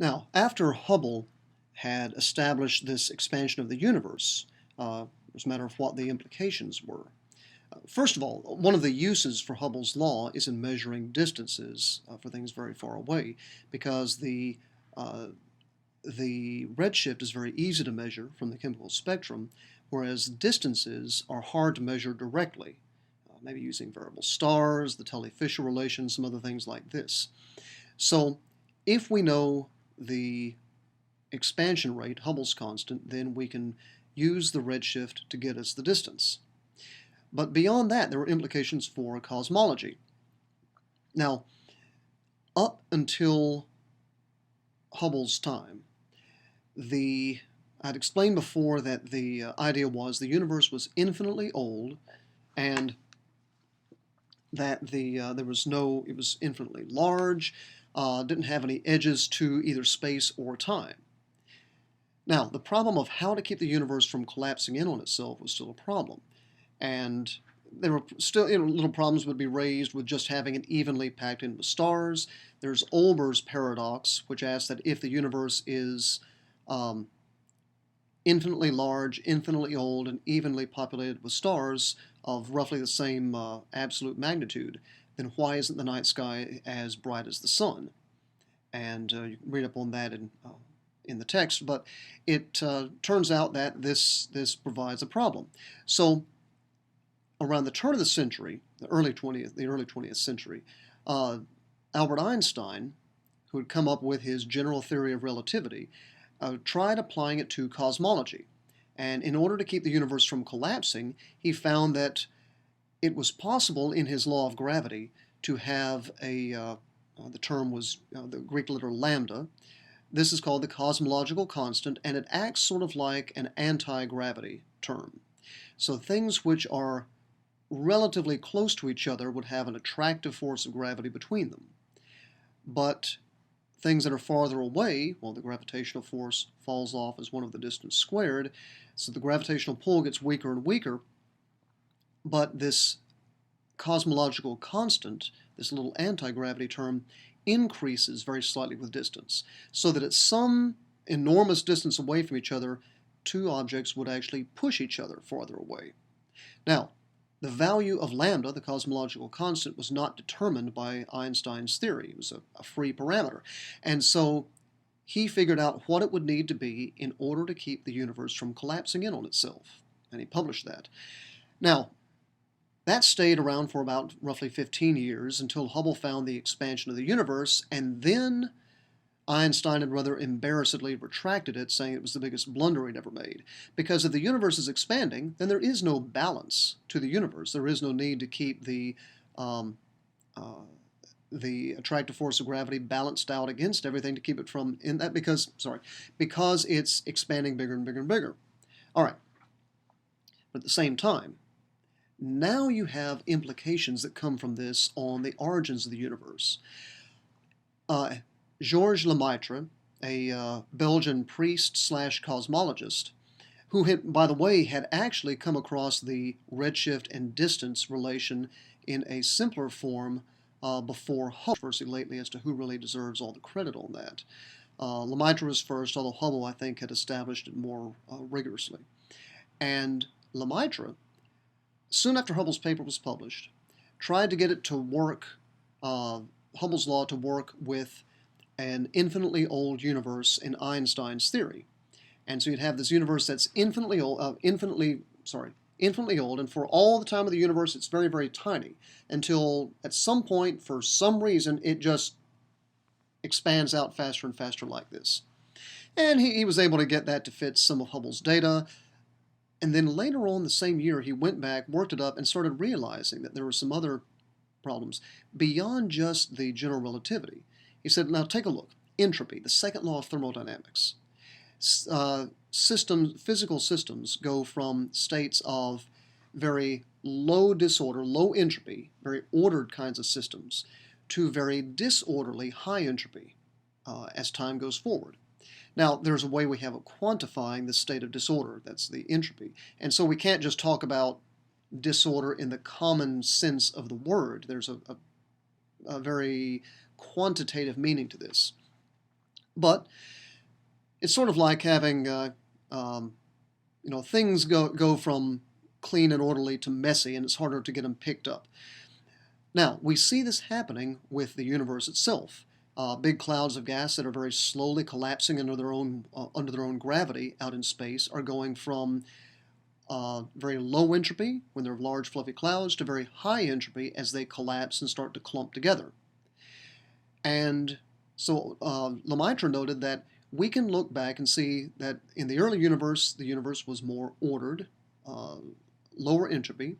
Now, after Hubble had established this expansion of the universe, it was a matter of what the implications were. First of all, one of the uses for Hubble's law is in measuring distances for things very far away, because the redshift is very easy to measure from the chemical spectrum, whereas distances are hard to measure directly, maybe using variable stars, the Tully-Fisher relation, some other things like this. So if we know the expansion rate, Hubble's constant, then we can use the redshift to get us the distance. But beyond that, there are implications for cosmology. Now, up until Hubble's time, I'd explained before that the idea was the universe was infinitely old, and that it was infinitely large, didn't have any edges to either space or time. Now, the problem of how to keep the universe from collapsing in on itself was still a problem. And there were still, little problems would be raised with just having it evenly packed in with stars. There's Olber's paradox, which asks that if the universe is infinitely large, infinitely old, and evenly populated with stars of roughly the same absolute magnitude, then why isn't the night sky as bright as the sun? And you can read up on that in the text, but it turns out that this provides a problem. So around the turn of the century, the early 20th century, Albert Einstein, who had come up with his general theory of relativity, tried applying it to cosmology. And in order to keep the universe from collapsing, he found that it was possible in his law of gravity to have the term was the Greek letter lambda. This is called the cosmological constant, and it acts sort of like an anti-gravity term. So things which are relatively close to each other would have an attractive force of gravity between them. But things that are farther away, well, the gravitational force falls off as 1 over the distance squared, so the gravitational pull gets weaker and weaker, but this cosmological constant, this little anti-gravity term, increases very slightly with distance, so that at some enormous distance away from each other, two objects would actually push each other farther away. Now, the value of lambda, the cosmological constant, was not determined by Einstein's theory. It was a free parameter. And so he figured out what it would need to be in order to keep the universe from collapsing in on itself. And he published that. Now, that stayed around for about roughly 15 years until Hubble found the expansion of the universe, and then Einstein had rather embarrassedly retracted it, saying it was the biggest blunder he'd ever made. Because if the universe is expanding, then there is no balance to the universe. There is no need to keep the attractive force of gravity balanced out against everything to keep it from in that because it's expanding bigger and bigger and bigger. All right. But at the same time, now you have implications that come from this on the origins of the universe. Georges Lemaitre, a Belgian priest/cosmologist, who had, by the way, had actually come across the redshift and distance relation in a simpler form before Hubble, controversy lately as to who really deserves all the credit on that. Lemaitre was first, although Hubble, I think, had established it more rigorously. And Lemaitre, soon after Hubble's paper was published, tried to get it to work, Hubble's law to work with an infinitely old universe in Einstein's theory. And so you'd have this universe that's infinitely old, and for all the time of the universe it's very, very tiny, until at some point, for some reason, it just expands out faster and faster like this. And he was able to get that to fit some of Hubble's data. And then later on the same year, he went back, worked it up, and started realizing that there were some other problems beyond just the general relativity. He said, now take a look. Entropy, the second law of thermodynamics. Physical systems go from states of very low disorder, low entropy, very ordered kinds of systems, to very disorderly, high entropy as time goes forward. Now, there's a way we have of quantifying the state of disorder, that's the entropy. And so we can't just talk about disorder in the common sense of the word. There's a very quantitative meaning to this. But it's sort of like having, things go from clean and orderly to messy, and it's harder to get them picked up. Now, we see this happening with the universe itself. Big clouds of gas that are very slowly collapsing under their own gravity out in space are going from very low entropy when they're large fluffy clouds to very high entropy as they collapse and start to clump together. And so Lemaitre noted that we can look back and see that in the early universe, the universe was more ordered, lower entropy,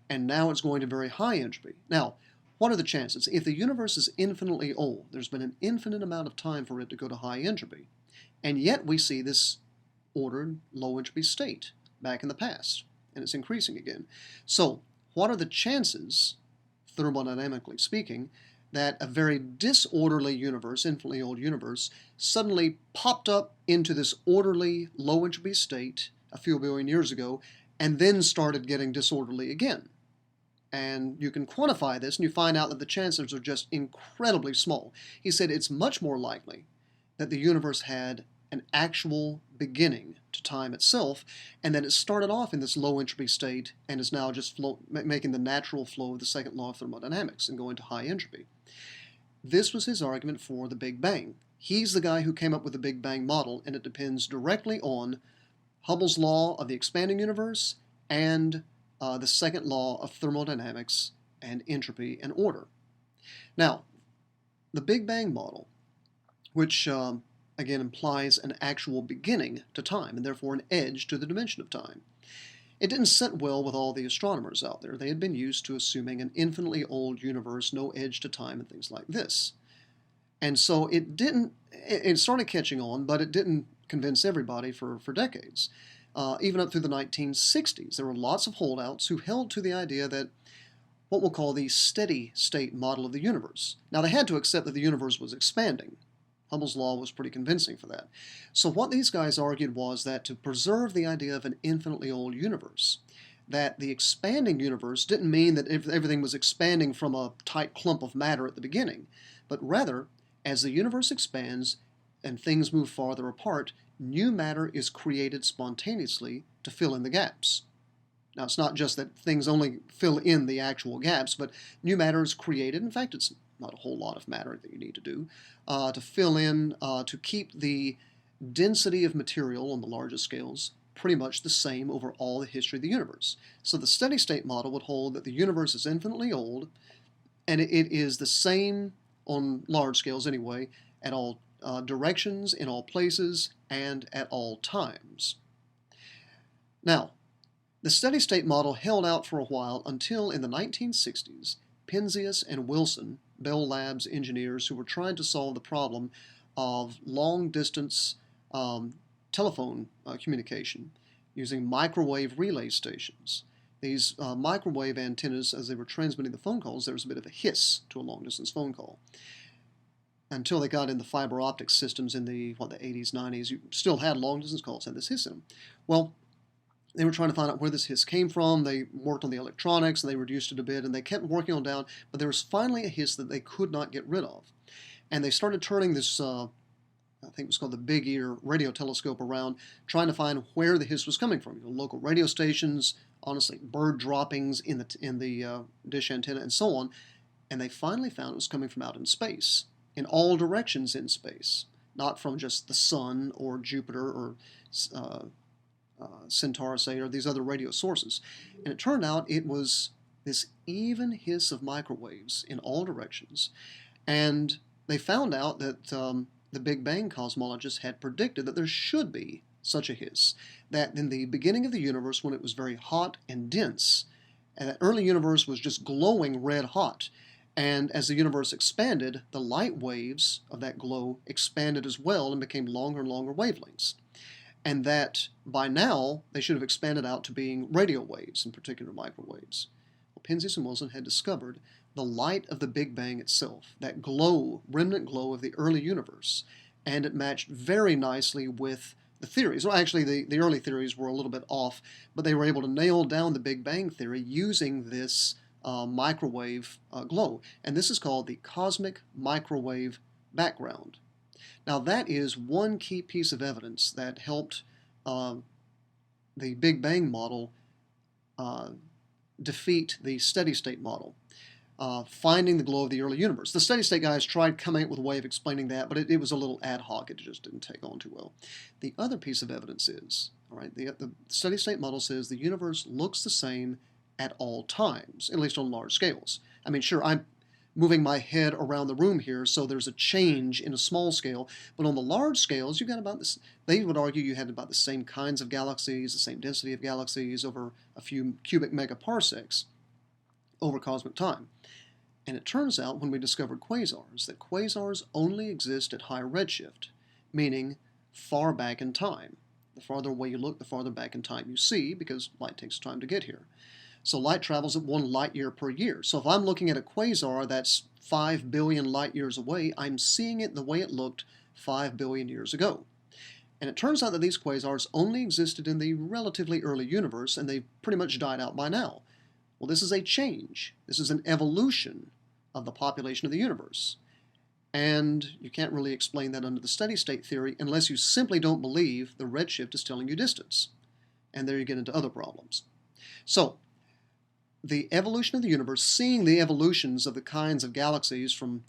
and now it's going to very high entropy. Now, what are the chances? If the universe is infinitely old, there's been an infinite amount of time for it to go to high entropy, and yet we see this ordered low entropy state back in the past, and it's increasing again. So, what are the chances, thermodynamically speaking, that a very disorderly universe, infinitely old universe, suddenly popped up into this orderly low entropy state a few billion years ago, and then started getting disorderly again? And you can quantify this, and you find out that the chances are just incredibly small. He said it's much more likely that the universe had an actual beginning to time itself, and that it started off in this low entropy state and is now just making the natural flow of the second law of thermodynamics and going to high entropy. This was his argument for the Big Bang. He's the guy who came up with the Big Bang model, and it depends directly on Hubble's law of the expanding universe and the second law of thermodynamics and entropy and order. Now, the Big Bang model, which again implies an actual beginning to time and therefore an edge to the dimension of time, it didn't sit well with all the astronomers out there. They had been used to assuming an infinitely old universe, no edge to time, and things like this. And so it started catching on, but it didn't convince everybody for decades. Even up through the 1960s, there were lots of holdouts who held to the idea that what we'll call the steady state model of the universe. Now, they had to accept that the universe was expanding. Hubble's law was pretty convincing for that. So what these guys argued was that to preserve the idea of an infinitely old universe, that the expanding universe didn't mean that everything was expanding from a tight clump of matter at the beginning, but rather, as the universe expands and things move farther apart, new matter is created spontaneously to fill in the gaps. Now, it's not just that things only fill in the actual gaps, but new matter is created. In fact, it's not a whole lot of matter that you need to do to fill in, to keep the density of material on the largest scales pretty much the same over all the history of the universe. So the steady state model would hold that the universe is infinitely old, and it is the same on large scales anyway, at all directions, in all places, and at all times. Now, the steady state model held out for a while until in the 1960s, Penzias and Wilson, Bell Labs engineers who were trying to solve the problem of long-distance telephone communication using microwave relay stations. These microwave antennas, as they were transmitting the phone calls, there was a bit of a hiss to a long-distance phone call. Until they got in the fiber optic systems in the 80s, 90s, you still had long-distance calls, had this hiss in them. Well, they were trying to find out where this hiss came from. They worked on the electronics, and they reduced it a bit, and they kept working on down, but there was finally a hiss that they could not get rid of. And they started turning this, I think it was called the Big Ear radio telescope around, trying to find where the hiss was coming from. Local radio stations, honestly, bird droppings in the dish antenna, and so on. And they finally found it was coming from out in space, in all directions in space, not from just the sun or Jupiter or Centaurus A or these other radio sources. And it turned out it was this even hiss of microwaves in all directions. And they found out that the Big Bang cosmologists had predicted that there should be such a hiss, that in the beginning of the universe, when it was very hot and dense, and that early universe was just glowing red hot, and as the universe expanded, the light waves of that glow expanded as well and became longer and longer wavelengths. And that by now they should have expanded out to being radio waves, in particular microwaves. Well, Penzias and Wilson had discovered the light of the Big Bang itself, that glow, remnant glow of the early universe, and it matched very nicely with the theories. Well, actually, the early theories were a little bit off, but they were able to nail down the Big Bang theory using this microwave glow. And this is called the cosmic microwave background. Now that is one key piece of evidence that helped the Big Bang model defeat the steady state model, finding the glow of the early universe. The steady state guys tried coming up with a way of explaining that, but it was a little ad hoc. It just didn't take on too well. The other piece of evidence is, all right, the steady state model says the universe looks the same at all times, at least on large scales. I mean, sure, I'm moving my head around the room here, so there's a change in a small scale, but on the large scales, you've got about this, they would argue you had about the same kinds of galaxies, the same density of galaxies over a few cubic megaparsecs over cosmic time. And it turns out when we discovered quasars that quasars only exist at high redshift, meaning far back in time. The farther away you look, the farther back in time you see, because light takes time to get here. So light travels at 1 light year per year. So if I'm looking at a quasar that's 5 billion light years away, I'm seeing it the way it looked 5 billion years ago. And it turns out that these quasars only existed in the relatively early universe, and they've pretty much died out by now. Well, this is a change. This is an evolution of the population of the universe. And you can't really explain that under the steady state theory unless you simply don't believe the redshift is telling you distance. And there you get into other problems. So, the evolution of the universe, seeing the evolutions of the kinds of galaxies from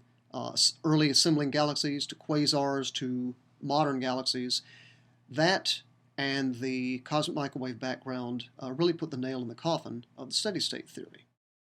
early assembling galaxies to quasars to modern galaxies, that and the cosmic microwave background really put the nail in the coffin of the steady state theory.